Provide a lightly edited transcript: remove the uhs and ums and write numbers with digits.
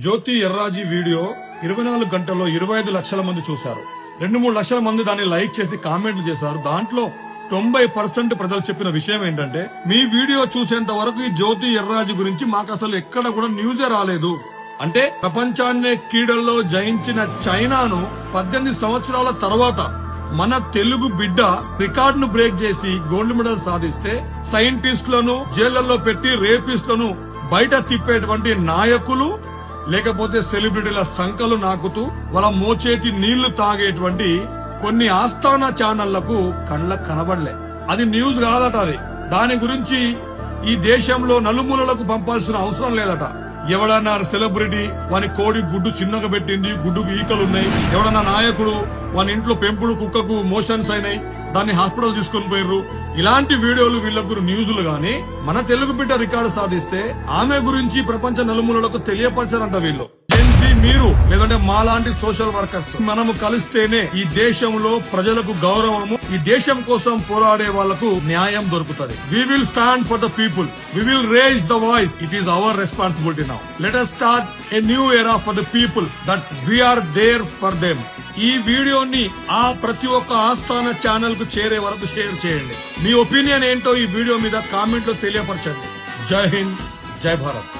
జ్యోతి Yarraji video 24 గంటల్లో 25 లక్షల మంది చూశారు. 2-3 లక్షల మంది దాన్ని లైక్ చేసి కామెంట్లు చేశారు. దాంట్లో 90% ప్రజలు చెప్పిన విషయం ఏంటంటే, మీ వీడియో చూసేంత వరకు ఈ జ్యోతి ఎర్రాజీ గురించి మాకు అసలు ఎక్కడ కూడా న్యూసే రాలేదు. అంటే ప్రపంచాన్నే క్రీడల్లో జయించిన చైనాను 18 సంవత్సరాల తర్వాత మన తెలుగు బిడ్డ రికార్డును బ్రేక్ చేసి గోల్డ్ మెడల్ సాధిస్తే, సైంటిస్టులను జైళ్లలో పెట్టి రేపిస్టులను బయట తిప్పేటువంటి నాయకులు లేకపోతే సెలబ్రిటీల సంకలు నాకుతూ వాళ్ళ మోచేతి నీళ్లు తాగేటువంటి కొన్ని ఆస్థాన ఛానళ్లకు కళ్ళకు కనబడలే. అది న్యూస్ కాదట. అది దాని గురించి ఈ దేశంలో నలుమూలలకు పంపాల్సిన అవసరం లేదట. ఎవడన్నా సెలబ్రిటీ వాని కోడి గుడ్డు చిన్నగా పెట్టింది, గుడ్డుకు ఈకలున్నాయి, ఎవడన్నా నాయకుడు వాని ఇంట్లో పెంపుడు కుక్కకు మోషన్స్ అయినాయి, దాన్ని హాస్పిటల్ తీసుకుని పోయారు, ఇలాంటి వీడియోలు వీళ్ళకు న్యూస్లు గాని మన తెలుగు బిడ్డ రికార్డు సాధిస్తే ఆమె గురించి ప్రపంచ నలుమూలలకు తెలియపరచారంట వీళ్ళు. మీరు లేదంటే మాలాంటి సోషల్ వర్కర్స్ మనము కలిస్తేనే ఈ దేశంలో ప్రజలకు గౌరవము, ఈ దేశం కోసం పోరాడే వాళ్లకు న్యాయం దొరుకుతుంది. We will stand for the people. We will raise the voice. It is our responsibility now. Let us start a new era for the people that we are there for them. ఈ వీడియోని ప్రతి ఒక్క ఆస్థాన channel కు చేరే వరకు share చేయండి. మీ opinion ఏంటో ఈ వీడియో మీద కామెంట్ లో తెలియపరచండి. జై హింద్, జై భారత్.